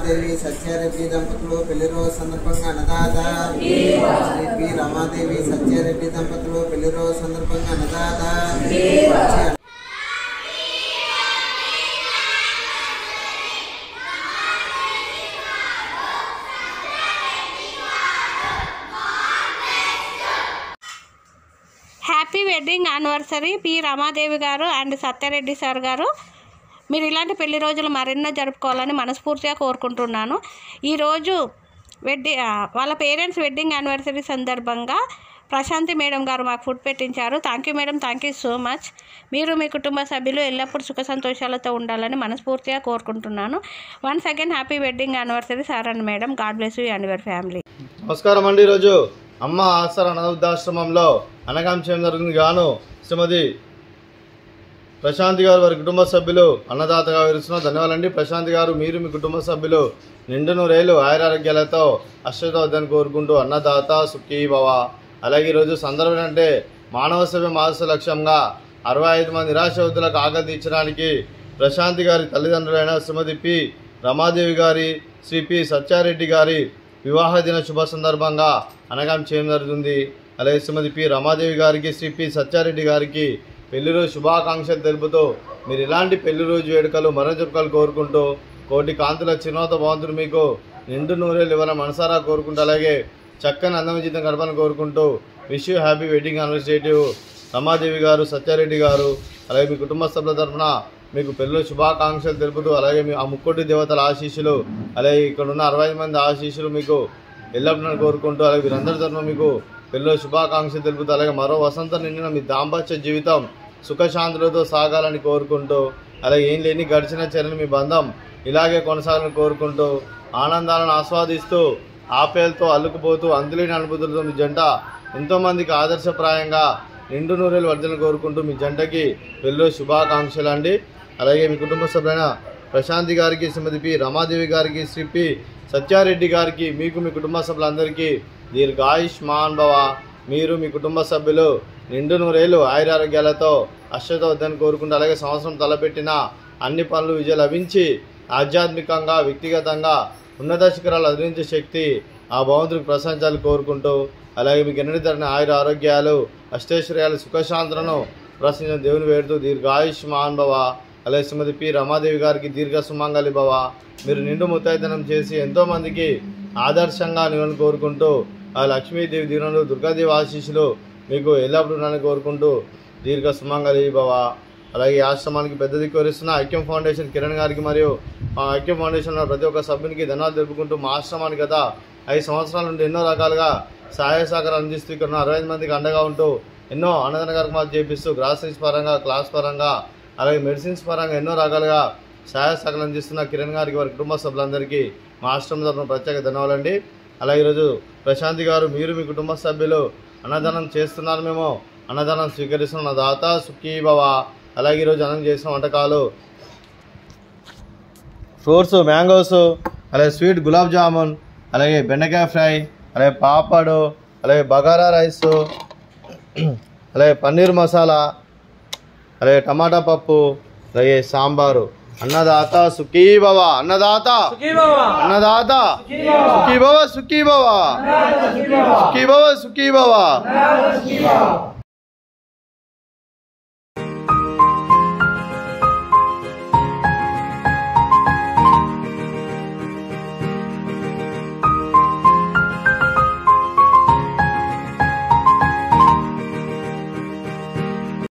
రమాదేవి సత్యారెడ్డి దంపతులు పెళ్లి రోజు సందర్భంగా అన్నదాత శ్రీ పి రమాదేవి సత్యారెడ్డి దంపతులు పెళ్లి రోజు సందర్భంగా అన్నదాత happy wedding anniversary P Ramadevi గారు అండ్ సత్యారెడ్డి సార్ గారు. మీరు ఇలాంటి పెళ్లి రోజులు మరెన్నో జరుపుకోవాలని మనస్ఫూర్తిగా కోరుకుంటున్నాను. ఈరోజు వాళ్ళ పేరెంట్స్ వెడ్డింగ్ యానివర్సరీ సందర్భంగా ప్రశాంతి మేడం గారు మాకు ఫుడ్ పెట్టించారు. Thank you madam, thank you so much. మీరు మీ కుటుంబ సభ్యులు ఎల్లప్పుడూ సుఖ సంతోషాలతో ఉండాలని మనస్ఫూర్తిగా కోరుకుంటున్నాను. Once again happy wedding anniversary sir and madam. God bless you and your family. నమస్కారం అండి. ఈరోజు అమ్మ ఆసరా అనాథాశ్రమంలో అన్నదానం చేయడం జరుగుతుంది. గాను శ్రీమతి ప్రశాంతి గారు వారి కుటుంబ సభ్యులు అన్నదాతగా వివరిస్తున్నారు. ధన్యవాదాలండి. ప్రశాంతి గారు, మీరు మీ కుటుంబ సభ్యులు నిండు నూరేళ్ళు ఆయురారోగ్యాలతో అష్టవద్దని కోరుకుంటూ అన్నదాత సుఖీ భవ. అలాగే ఈరోజు సందర్భం అంటే మానవ సేవ మాస లక్ష్యంగా 65 మంది నిరాశవద్దులకు ఆకలి తీర్చడానికి ప్రశాంతి గారి తల్లిదండ్రులైన శ్రీమతి పి రమాదేవి గారి శ్రీ పి సత్యారెడ్డి గారి వివాహ దిన శుభ సందర్భంగా అన్నదానం చేయడం జరుగుతుంది. అలాగే శ్రీమతి పి రమాదేవి గారికి శ్రీ పి సత్యారెడ్డి గారికి పెళ్లి రోజు శుభాకాంక్షలు తెలుపుతూ మీరు ఇలాంటి పెళ్లి రోజు వేడుకలు మరో జరుపుకలు కోరుకుంటూ కోటి కాంతుల చిరునవ్వుతో భవంతులు మీకు నిండు నూరేళ్ళు ఇవ్వాలని మనసారా కోరుకుంటూ అలాగే చక్కని అందమైన జీవితం గడపాలని కోరుకుంటూ wish you happy wedding anniversary Ramadevi గారు, సత్యారెడ్డి గారు. అలాగే మీ కుటుంబ సభ్యుల తరఫున మీకు పెళ్లి శుభాకాంక్షలు తెలుపుతూ అలాగే మీ ఆ ముక్కోటి దేవతల ఆశీస్సులు అలాగే ఇక్కడ ఉన్న 65 మంది ఆశీస్సులు మీకు ఎల్లప్పుడూ కోరుకుంటూ అలాగే వీరందరి తరఫున మీకు పెళ్లి శుభాకాంక్షలు తెలుపుతూ అలాగే మరో వసంతం నిండిన మీ దాంపత్య జీవితం సుఖశాంతులతో సాగాలని కోరుకుంటూ అలాగే ఏం లేని గడిచిన చర్యలు మీ బంధం ఇలాగే కొనసాగాలని కోరుకుంటూ ఆనందాలను ఆస్వాదిస్తూ ఆప్యాయలతో అల్లుకుపోతూ అంతులేని అనుభూతులతో మీ జంట ఎంతోమందికి ఆదర్శప్రాయంగా నిండు నూరేళ్ళు వర్ధనలు కోరుకుంటూ మీ జంటకి పెళ్లి శుభాకాంక్షలు అండి. అలాగే మీ కుటుంబ సభ్యులైన ప్రశాంతి గారికి, శ్రీమతి పి రమాదేవి గారికి, శ్రీ పి సత్యారెడ్డి గారికి, మీకు మీ కుటుంబ సభ్యులందరికీ దీర్ఘాయుష్మాన్ భవ. మీరు మీ కుటుంబ సభ్యులు నిండు నూరేళ్ళు ఆయురారోగ్యాలతో అష్టవద్దని కోరుకుంటూ అలాగే సంవత్సరం తలపెట్టిన అన్ని పనులు విజయం లభించి ఆధ్యాత్మికంగా వ్యక్తిగతంగా ఉన్నత శిఖరాలు అధిరించే శక్తి ఆ భగవంతుడికి ప్రశంసాలు కోరుకుంటూ అలాగే మీకు ఎన్నటి తరని ఆయుర ఆరోగ్యాలు అష్టైశ్వర్యాలు సుఖశాంతులను ప్రశ్నించిన దేవుని వేడుతూ దీర్ఘాయుష్మాన్ భవ. అలాగే శ్రీమతి పి రమాదేవి గారికి దీర్ఘ సుమంగళి భవ. మీరు నిండు ముత్తైతనం చేసి ఎంతోమందికి ఆదర్శంగా నివని కోరుకుంటూ ఆ లక్ష్మీదేవి దీవెనలు దుర్గాదేవి ఆశీస్సులు మీకు ఎల్లప్పుడూ నన్ను కోరుకుంటూ దీర్ఘ సుమంగళి భవ. అలాగే ఈ ఆశ్రమానికి పెద్ద దిక్కు వరిస్తున్న ఐక్యం ఫౌండేషన్ కిరణ్ గారికి మరియు మా ఐక్యం ఫౌండేషన్లో ప్రతి ఒక్క సభ్యునికి ధన్యవాదాలు తెలుపుకుంటూ మా ఆశ్రమానికి గత 5 సంవత్సరాల నుండి ఎన్నో రకాలుగా సహాయ సహకారాలు అందిస్తూ ఇక్కడ 65 మందికి అండగా ఉంటూ ఎన్నో అన్నదాన కార్యక్రమాలు చేపిస్తూ గ్రాసరీస్ పరంగా, క్లాస్ పరంగా, అలాగే మెడిసిన్స్ పరంగా ఎన్నో రకాలుగా సహాయ సహకారాలు అందిస్తున్న కిరణ్ గారికి వారి కుటుంబ సభ్యులందరికీ మా ఆశ్రమం తరఫున ప్రత్యేక ధన్యవాదాలండి. అలాగే ఈరోజు ప్రశాంతి గారు, మీరు మీ కుటుంబ సభ్యులు అన్నదానం చేస్తున్నారు. మేము అన్నదానం స్వీకరిస్తున్న దాత సుఖీ భవ. అలాగే ఈరోజు అన్నం చేసిన వంటకాలు ఫ్రూట్స్, మ్యాంగోస్, అలాగే స్వీట్ గులాబ్ జామున్, అలాగే బెండకాయ ఫ్రై, అలాగే పాపడు, అలాగే బగారా రైస్, అలాగే పన్నీర్ మసాలా, అలాగే టమాటా పప్పు, అలాగే సాంబారు. అన్నదాత సుఖీ భవ. అన్నదాత అన్నదాత సుఖీ భవ, సుఖీ భవ, సుఖీ భవ, సుఖీ భవ.